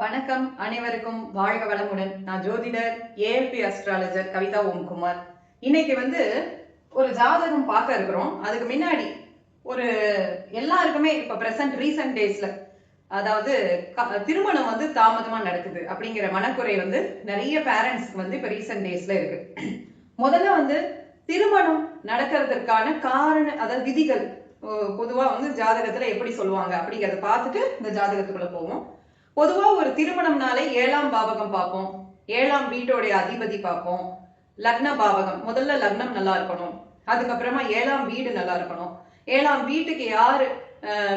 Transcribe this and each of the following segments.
வணக்கம் அனைவருக்கும் வாழ்க வளமுடன். நான் ஜோதிடர் ஏஎல்பி அஸ்ட்ராலஜர் கவிதா ஓம்குமார். இன்னைக்கு ஒரு ஜாதகம் பார்க்க இருக்கிறோம். அதுக்கு முன்னாடி எல்லாருக்குமே இப்ப பிரசன்ட் ரீசன்ட் டேஸ்ல அதாவது திருமணம் தாமதமா நடக்குது அப்படிங்கிற மனக்குறை நிறைய பேரண்ட்ஸ்க்கு இப்ப ரீசன்ட் டேஸ்ல இருக்கு. முதல்ல திருமணம் நடக்கிறதுக்கான அதாவது விதிகள் பொதுவா ஜாதகத்துல எப்படி சொல்லுவாங்க அப்படிங்கறத பார்த்துட்டு இந்த ஜாதகத்துக்குள்ள போவோம். பொதுவா ஒரு திருமணம்னாலே 7ஆம் பாவகம் பார்ப்போம், 7ஆம் வீட்டோடைய அதிபதி பார்ப்போம், லக்ன பாவகம். முதல்ல லக்னம் நல்லா இருக்கணும், அதுக்கப்புறமா 7ஆம் வீடு நல்லா இருக்கணும், 7ஆம் வீட்டுக்கு யாரு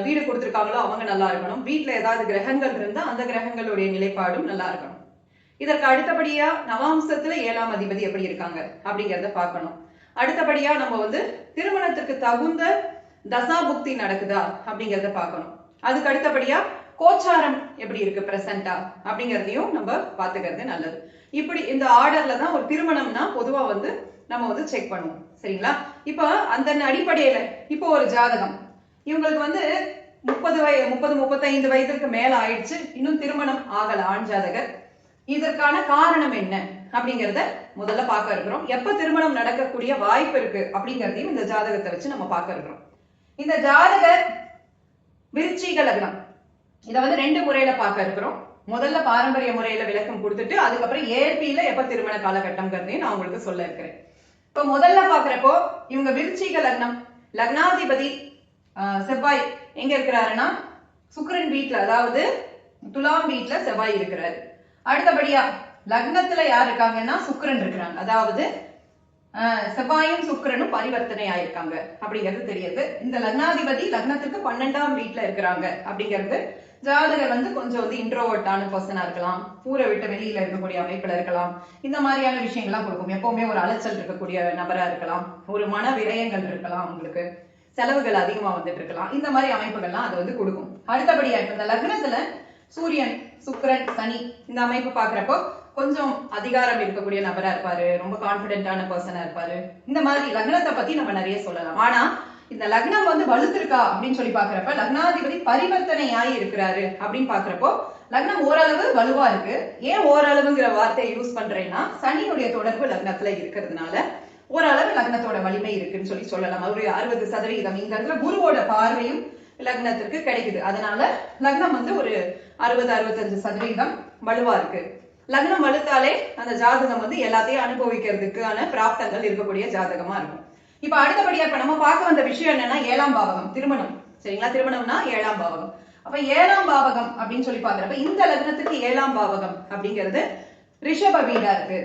வீடு கொடுத்திருக்காங்களோ அவங்க நல்லா இருக்கணும், வீட்டுல ஏதாவது கிரகங்கள் இருந்தா அந்த கிரகங்களுடைய நிலைப்பாடும் நல்லா இருக்கணும். இதற்கு அடுத்தபடியா நவாம்சத்துல 7ஆம் அதிபதி எப்படி இருக்காங்க அப்படிங்கறத பார்க்கணும். அடுத்தபடியா நம்ம திருமணத்துக்கு தகுந்த தசாபுக்தி நடக்குதா அப்படிங்கறத பார்க்கணும். அதுக்கு அடுத்தபடியா கோச்சாரம் எப்படி இருக்கு பிரசண்டா அப்படிங்கறதையும் நம்ம பாத்துக்கிறது நல்லது. இப்படி இந்த ஆர்டர்ல தான் ஒரு திருமணம்னா பொதுவா நம்ம செக் பண்ணுவோம். சரிங்களா? இப்ப அந்த அடிப்படையில இப்போ ஒரு ஜாதகம் இவங்களுக்கு 30-35 வயதுக்கு மேல ஆயிடுச்சு, இன்னும் திருமணம் ஆகல ஆண் ஜாதகர். இதற்கான காரணம் என்ன அப்படிங்கறத முதல்ல பார்க்க இருக்கிறோம். எப்ப திருமணம் நடக்கக்கூடிய வாய்ப்பு இருக்கு அப்படிங்கறதையும் இந்த ஜாதகத்தை வச்சு நம்ம பார்க்க இருக்கிறோம். இந்த ஜாதகர் விருச்சிக லக்னம். இத 2 முறையில பார்க்க இருக்கிறோம். முதல்ல பாரம்பரிய முறையில விளக்கம் கொடுத்துட்டு அதுக்கப்புறம் ஏற்பியில எப்ப திருமண காலகட்டம்ங்கிறதையும் நான் உங்களுக்கு சொல்ல இருக்கிறேன். இப்ப முதல்ல பாக்குறப்போ இவங்க விருச்சிக லக்னம், லக்னாதிபதி செவ்வாய் எங்க இருக்கிறாருன்னா சுக்கிரன் வீட்டுல, அதாவது துலாம் வீட்டுல செவ்வாய் இருக்கிறாரு. அடுத்தபடியா லக்னத்துல யார் இருக்காங்கன்னா சுக்கிரன் இருக்கிறாங்க, அதாவது செவ்வாயும் சுக்கிரனும் பரிவர்த்தனை ஆயிருக்காங்க அப்படிங்கிறது தெரியுது. இந்த லக்னாதிபதி லக்னத்துக்கு 12ஆம் வீட்டுல இருக்கிறாங்க அப்படிங்கிறது ஜாதகர் கொஞ்சம் இன்ட்ரோவர்ட்டான பர்சனா இருக்கலாம், ஊரை விட்டு வெளியில இருக்கக்கூடிய அமைப்புல இருக்கலாம். இந்த மாதிரியான விஷயங்கள்லாம் கொடுக்கும். எப்பவுமே ஒரு அலைச்சல் இருக்கக்கூடிய நபரா இருக்கலாம், ஒரு மன விரயங்கள் இருக்கலாம், உங்களுக்கு செலவுகள் அதிகமா இருக்கலாம். இந்த மாதிரி அமைப்புகள்லாம் அது கொடுக்கும். அடுத்தபடியா இப்ப இந்த லக்னத்துல சூரியன், சுக்கிரன், சனி இந்த அமைப்பு பாக்குறப்போ கொஞ்சம் அதிகாரம் இருக்கக்கூடிய நபரா இருப்பாரு, ரொம்ப கான்பிடென்டான பர்சனா இருப்பாரு. இந்த மாதிரி லக்னத்தை பத்தி நம்ம நிறைய சொல்லலாம். ஆனா இந்த லக்னம் வலுத்திருக்கா அப்படின்னு சொல்லி பாக்குறப்ப லக்னாதிபதி பரிவர்த்தனை ஆகி இருக்கிறாரு அப்படின்னு பாக்குறப்போ லக்னம் ஓரளவு வலுவா இருக்கு. ஏன் ஓரளவுங்கிற வார்த்தையை யூஸ் பண்றேன்னா சனியுடைய தொடர்பு லக்னத்துல இருக்கிறதுனால ஓரளவு லக்னத்தோட வலிமை இருக்குன்னு சொல்லலாம். ஒரு 60%. இந்த இடத்துல குருவோட பார்வையும் லக்னத்திற்கு கிடைக்குது. அதனால லக்னம் ஒரு 60-65% வலுவா இருக்கு. லக்னம் வலுத்தாலே அந்த ஜாதகம் எல்லாத்தையும் அனுபவிக்கிறதுக்கான பிராப்தங்கள் இருக்கக்கூடிய ஜாதகமா இருக்கும். இப்ப அடுத்தபடியா இப்ப நம்ம பார்க்க வந்த விஷயம் என்னன்னா 7ஆம் பாவகம், திருமணம். சரிங்களா? திருமணம்னா 7ஆம் பாவகம். அப்ப 7ஆம் பாவகம் அப்படின்னு சொல்லி பாக்குறப்ப இந்த லக்னத்துக்கு 7ஆம் பாவகம் அப்படிங்கிறது ரிஷப வீடா இருக்கு.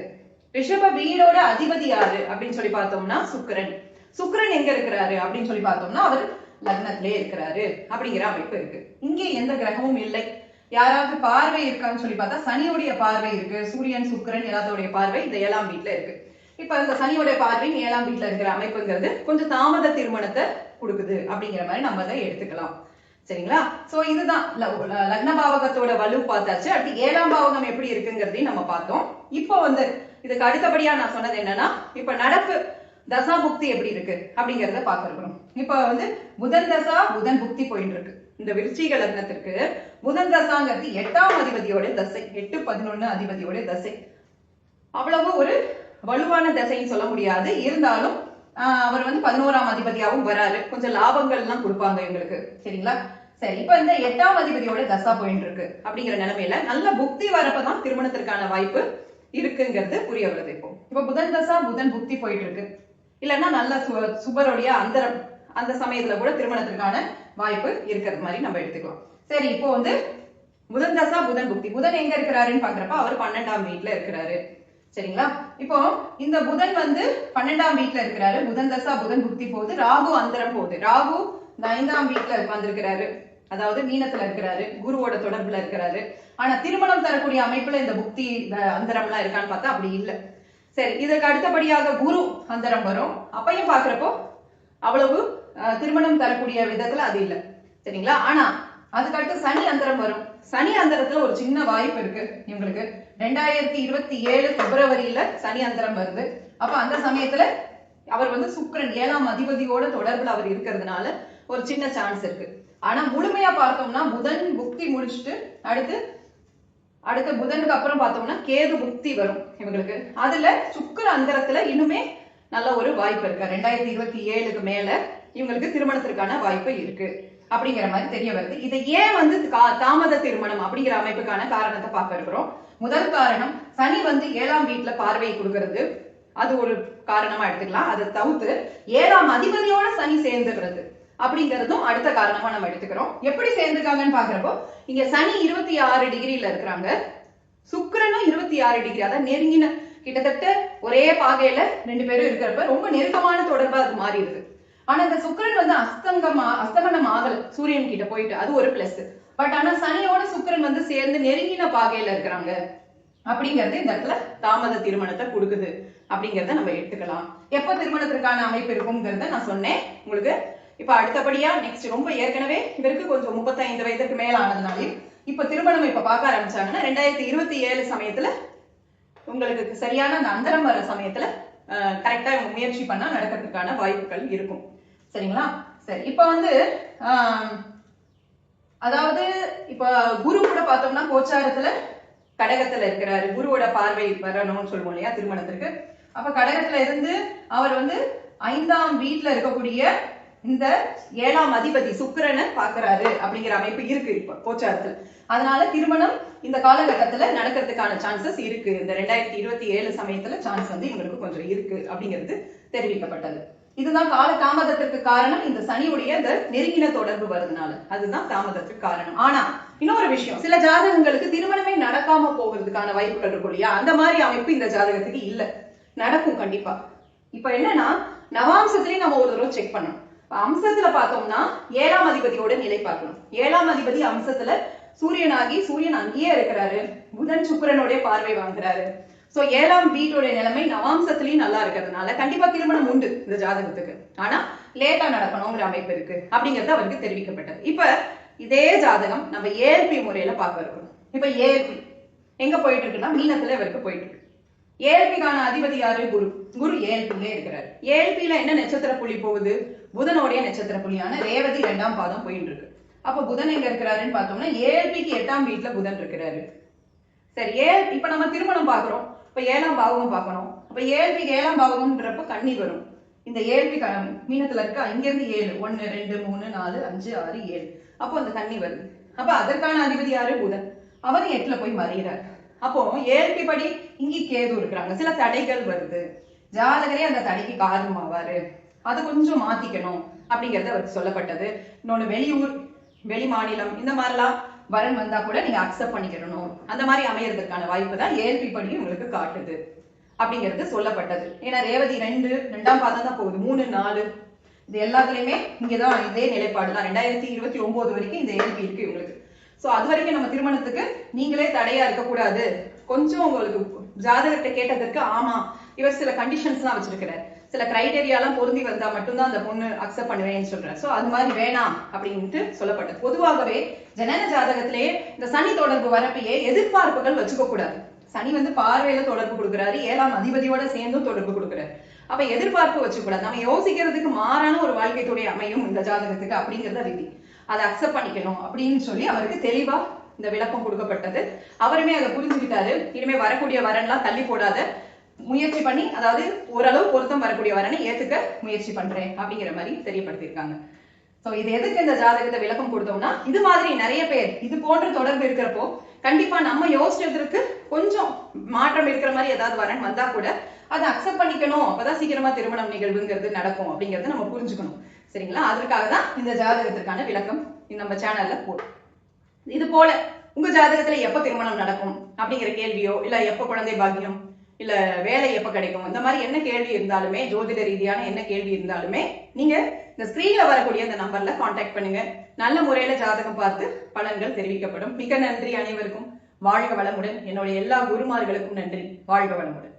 ரிஷப வீடோட அதிபதி யாரு அப்படின்னு சொல்லி பார்த்தோம்னா சுக்கிரன். சுக்கிரன் எங்க இருக்கிறாரு அப்படின்னு சொல்லி பார்த்தோம்னா அவர் லக்னத்திலே இருக்கிறாரு அப்படிங்கிற அமைப்பு இருக்கு. இங்கே எந்த கிரகமும் இல்லை. யாராவது பார்வை இருக்கான்னு சொல்லி பார்த்தா சனியுடைய பார்வை இருக்கு, சூரியன் சுக்கிரன் எல்லாத்தோடைய பார்வை இந்த 7ஆம் வீட்டுல இருக்கு. இப்ப இந்த சனியோட பார்வை 7ஆம் வீட்டுல இருக்கிற அமைப்புங்கிறது கொஞ்சம் தாமத திருமணத்தை கொடுக்குது அப்படிங்கிற மாதிரி நம்ம அதை எடுத்துக்கலாம். சரிங்களா? சோ இதுதான் லக்ன பாவகத்தோட வலு பார்த்தாச்சு. அடுத்து 7ஆம் பாவகம் எப்படி இருக்குங்கிறதையும் நம்ம பார்த்தோம். இப்போ இதுக்கு அடுத்தபடியா நான் சொன்னது என்னன்னா இப்ப நடப்பு தசா புக்தி எப்படி இருக்கு அப்படிங்கறத பார்க்க இருக்கிறோம். இப்ப புதன் தசா புதன் புக்தி போயிட்டு இருக்கு. இந்த விருச்சிக லக்னத்திற்கு புதன் தசாங்கிறது 8ஆம் அதிபதியோட தசை, 8-11 அதிபதியோட தசை. அவ்வளவு ஒரு வலுவான தசைன்னு சொல்ல முடியாது. இருந்தாலும் அவர் 11ஆம் அதிபதியாகவும் வராரு. கொஞ்சம் லாபங்கள் எல்லாம் கொடுப்பாங்க எங்களுக்கு. சரிங்களா? சரி, இப்ப இந்த 8ஆம் அதிபதியோட தசா போயிட்டு இருக்கு அப்படிங்கிற நிலைமையில நல்ல புக்தி வரப்பதான் திருமணத்திற்கான வாய்ப்பு இருக்குங்கிறது புரிய வருது. இப்ப புதன் தசா புதன் புக்தி போயிட்டு இருக்கு, இல்லைன்னா நல்ல சுபருடைய அந்தரம் அந்த சமயத்துல கூட திருமணத்திற்கான வாய்ப்பு இருக்கிறது மாதிரி நம்ம எடுத்துக்கலாம். சரி, இப்போ புதன் தசா புதன் புக்தி. புதன் எங்க இருக்கிறாருன்னு பாக்குறப்ப அவர் 12ஆம் வீட்டுல இருக்கிறாரு. சரிங்களா? இப்போ இந்த புதன் 12ஆம் வீட்டுல இருக்கிறாரு. புதன் தசா புதன் புக்தி போகுது, ராகு அந்தரம் போகுது. ராகு இந்த 5ஆம் வீட்டுல வந்திருக்கிறாரு, அதாவது மீனத்துல இருக்கிறாரு, குருவோட தொடர்புல இருக்கிறாரு. ஆனா திருமணம் தரக்கூடிய அமைப்புல இந்த புக்தி அந்தரம் எல்லாம் இருக்கான்னு பார்த்தா அப்படி இல்லை. சரி, இதற்கு அடுத்தபடியாக குரு அந்தரம் வரும். அப்பையும் பாக்குறப்போ அவ்வளவு திருமணம் தரக்கூடிய விதத்துல அது இல்லை. சரிங்களா? ஆனா அதுக்கு அடுத்து சனி அந்தரம் வரும். சனி அந்தரத்துல ஒரு சின்ன வாய்ப்பு இருக்கு இவங்களுக்கு. 2027 பிப்ரவரியில சனி அந்தரம் வருது. அப்ப அந்த சமயத்துல அவர் சுக்கிரன் 7ஆம் அதிபதியோட தொடர்புல அவர் இருக்கிறதுனால ஒரு சின்ன சான்ஸ் இருக்கு. ஆனா முழுமையா பார்த்தோம்னா புதன் புக்தி முடிச்சுட்டு அடுத்து அடுத்த புதனுக்கு அப்புறம் பார்த்தோம்னா கேது புக்தி வரும் இவங்களுக்கு. அதுல சுக்கிர அந்தரத்துல இன்னுமே நல்ல ஒரு வாய்ப்பு இருக்கு. 2027க்கு மேல இவங்களுக்கு திருமணத்திற்கான வாய்ப்பு இருக்கு அப்படிங்கிற மாதிரி தெரிய வருது. இதை ஏன் வந்து தாமத திருமணம் அப்படிங்கிற அமைப்புக்கான காரணத்தை பார்க்க இருக்கிறோம். முதல் காரணம் சனி வந்து 7ஆம் வீட்டுல பார்வை கொடுக்கறது, அது ஒரு காரணமா எடுத்துக்கலாம். அதை தவிர்த்து 7ஆம் அதிபதியோட சனி சேர்ந்துடுறது அப்படிங்கிறதும் அடுத்த காரணமா நம்ம எடுத்துக்கிறோம். எப்படி சேர்ந்துருக்காங்கன்னு பாக்குறப்போ இங்க சனி 26 டிகிரில இருக்கிறாங்க, சுக்கிரனும் 26 டிகிரி, அதான் நெருங்கின கிட்டத்தட்ட ஒரே பாகையில 2 பேரும் இருக்கிறப்ப ரொம்ப நெருக்கமான தொடர்பா அது மாறிடுது. ஆனா இந்த சுக்கிரன் வந்து அஸ்தமனம் ஆகல, சூரியன் கிட்ட போயிட்டு, அது ஒரு பிளஸ். பட் ஆனா சனியோட சுக்கிரன் வந்து சேர்ந்து நெருங்கின பாகையில இருக்கிறாங்க அப்படிங்கறது இந்த இடத்துல தாமத திருமணத்தை கொடுக்குது அப்படிங்கறத நம்ம எடுத்துக்கலாம். எப்ப திருமணத்திற்கான அமைப்பு இருக்குங்கிறத நான் சொன்னேன் உங்களுக்கு. இப்ப அடுத்தபடியா நெக்ஸ்ட் ரொம்ப ஏற்கனவே இவருக்கு கொஞ்சம் 35 வயதுக்கு மேல ஆனதுனாலையும் இப்ப திருமணம் இப்ப பார்க்க ஆரம்பிச்சாங்கன்னா 2027 சமயத்துல உங்களுக்கு சரியான அந்த அந்தரம் வர சமயத்துல கரெக்டா முயற்சி பண்ணா நடக்கிறதுக்கான வாய்ப்புகள் இருக்கும். சரிங்களா? சரி, இப்ப வந்து அதாவது இப்ப குரு கூட பார்த்தோம்னா கோச்சாரத்துல கடகத்துல இருக்கிறாரு, குருவோட பார்வை வரணும்னு சொல்லுவோம் இல்லையா திருமணத்திற்கு. அப்ப கடகத்துல இருந்து அவர் வந்து 5ஆம் வீட்டுல இருக்கக்கூடிய இந்த 7ஆம் அதிபதி சுக்கிரனை பாக்குறாரு அப்படிங்கிற அமைப்பு இருக்கு இப்ப கோச்சாரத்துல. அதனால திருமணம் இந்த காலகட்டத்துல நடக்கிறதுக்கான சான்சஸ் இருக்கு. இந்த 2027 சமயத்துல சான்ஸ் வந்து இவங்களுக்கு கொஞ்சம் இருக்கு அப்படிங்கிறது தெரிவிக்கப்பட்டது. இதுதான் கால தாமதத்திற்கு காரணம். இந்த சனியுடைய இந்த நெருங்கின தொடர்பு வருதுனால அதுதான் தாமதத்துக்கு காரணம். ஆனா இன்னொரு விஷயம், சில ஜாதகங்களுக்கு திருமணமே நடக்காம போகிறதுக்கான வாய்ப்புகள் இருக்கும் இல்லையா, அந்த மாதிரி அமைப்பு இந்த ஜாதகத்துக்கு இல்ல, நடக்கும் கண்டிப்பா. இப்ப என்னன்னா நவாம்சத்திலேயே நம்ம ஒரு தடவை செக் பண்ணணும். அம்சத்துல பார்த்தோம்னா 7ஆம் அதிபதியோட நிலை பார்க்கணும். 7ஆம் அதிபதி அம்சத்துல சூரியன் அங்கேயே இருக்கிறாரு, புதன் சுக்கிரனோட பார்வை வாங்குறாரு. சோ 7ஆம் வீட்டோட நிலைமை நவாம்சத்திலயும் நல்லா இருக்கிறதுனால கண்டிப்பா திருமணம் உண்டு இந்த ஜாதகத்துக்கு. ஆனா லேட்டா நடக்கணுங்கிற அமைப்பு இருக்கு அப்படிங்கிறது அவருக்கு தெரிவிக்கப்பட்டது. இப்ப இதே ஜாதகம் நம்ம ஏஎல்பி முறையில பார்க்க இருக்கணும். இப்ப ஏஎல்பி எங்க போயிட்டு இருக்குன்னா மீனத்துல இவருக்கு போயிட்டு இருக்கு. ஏஎல்பிக்கான அதிபதி யாரு? குரு. குரு ஏஎல்பிலே இருக்கிறாரு. ஏஎல்பில என்ன நட்சத்திர புள்ளி போகுது? புதனுடைய நட்சத்திர புள்ளியான ரேவதி 2ஆம் பாதம் போயிட்டு இருக்கு. அப்ப புதன் எங்க இருக்கிறாருன்னு பார்த்தோம்னா ஏஎல்பிக்கு 8ஆம் வீட்டுல புதன் இருக்கிறாரு. சரி, இப்ப நம்ம திருமணம் பாக்குறோம், இப்ப 7ஆம் பாவகம் பார்க்கணும். அப்ப ஏஎல்பிக்கு 7ஆம் பாவகம்ன்றப்ப கன்னி வரும். இந்த ஏஎல்பி மீனத்துல இருக்கா, இங்க இருந்து 7 1 2 3 4 5 6 7, அப்போ அந்த கன்னி வருது. அப்ப அதற்கான அதிபதி யாரு? புதன். அவர் 8ல போய் மறைகிறார். அப்போ ஏஎல்பி படி இங்க கேது இருக்கிறாங்க, சில தடைகள் வருது, ஜாதகரே அந்த தடைக்கு காரணமாவாரு, அது கொஞ்சம் மாத்திக்கணும் அப்படிங்கறது அவருக்கு சொல்லப்பட்டது. இன்னொன்னு வெளியூர் வெளி மாநிலம் இந்த மாதிரிலாம் வரன் வந்தா கூட நீங்க அக்செப்ட் பண்ணிக்கணும், அந்த மாதிரி அமையறதுக்கான வாய்ப்பு தான் ஏஎல்பி படி உங்களுக்கு காட்டுது அப்படிங்கிறது சொல்லப்பட்டது. ஏன்னா ரேவதி 2ஆம் பாதம் தான் போகுது, 3 4 இது எல்லாத்துலயுமே இங்கதான் இதே நிலைப்பாடு தான். 2029 வரைக்கும் இந்த ஏஎல்பி இருக்கு இவங்களுக்கு. சோ அது வரைக்கும் நம்ம திருமணத்துக்கு நீங்களே தடையா இருக்கக்கூடாது. கொஞ்சம் உங்களுக்கு ஜாதகத்தை கேட்டதற்கு ஆமா இவர் சில கண்டிஷன்ஸ் எல்லாம் வச்சிருக்கிறார், சில கிரைடீரியா எல்லாம் பொருந்தி வந்தா மட்டும்தான் அந்த பொண்ணு அக்செப்ட் பண்ணுவேன்னு சொல்றேன். சோ அது மாதிரி வேணாம் அப்படின்ட்டு சொல்லப்பட்டது. பொதுவாகவே ஜனன ஜாதகத்திலேயே இந்த சனி தொடர்பு வரப்பையே எதிர்பார்ப்புகள் வச்சுக்க கூடாது. சனி வந்து பார்வையில தொடர்பு கொடுக்குறாரு, 7ஆம் அதிபதியோட சேர்ந்தும் தொடர்பு கொடுக்குறாரு. அப்ப எதிர்பார்ப்பு வச்சுக்கூடாது. நம்ம யோசிக்கிறதுக்கு மாறான ஒரு வாழ்க்கை துணை அமையும் இந்த ஜாதகத்துக்கு அப்படிங்கறத விதி, அதை அக்செப்ட் பண்ணிக்கணும் அப்படின்னு சொல்லி அவருக்கு தெளிவா இந்த விளக்கம் கொடுக்கப்பட்டது. அவருமே அதை புரிஞ்சுக்கிட்டாரு. இனிமே வரக்கூடிய வரன்லாம் தள்ளி போடாத, முயற்சி பண்ணி அதாவது ஓரளவு பொருத்தம் வரக்கூடிய வரனை ஏத்துக்க முயற்சி பண்றேன் அப்படிங்கிற மாதிரி தெரியப்படுத்திருக்காங்க. சோ இது எதுக்கு இந்த ஜாதகத்தை விளக்கம் கொடுத்தோம்னா, இது மாதிரி நிறைய பேர் இது போன்ற தொடர்பு இருக்கிறப்போ கண்டிப்பா நம்ம யோசிச்சதற்கு கொஞ்சம் மாற்றம் இருக்கிற மாதிரி ஏதாவது வரன் வந்தா கூட அதை அக்செப்ட் பண்ணிக்கணும், அப்பதான் சீக்கிரமா திருமணம் நிகழ்வுங்கிறது நடக்கும் அப்படிங்கறத நம்ம புரிஞ்சுக்கணும். சரிங்களா? அதற்காக தான் இந்த ஜாதகத்திற்கான விளக்கம் நம்ம சேனல்ல போடும். இது போல உங்க ஜாதகத்துல எப்ப திருமணம் நடக்கும் அப்படிங்கிற கேள்வியோ, இல்ல எப்ப குழந்தை பாக்கியம், இல்ல வேலை எப்ப கிடைக்கும், இந்த மாதிரி என்ன கேள்வி இருந்தாலுமே, ஜோதிட ரீதியான என்ன கேள்வி இருந்தாலுமே நீங்க இந்த ஸ்கிரீன்ல வரக்கூடிய இந்த நம்பர்ல கான்டாக்ட் பண்ணுங்க. நல்ல முறையில ஜாதகம் பார்த்து பலன்கள் தெரிவிக்கப்படும். மிக நன்றி அனைவருக்கும். வாழ்க வளமுடன். என்னுடைய எல்லா குருமார்களுக்கும் நன்றி. வாழ்க வளமுடன்.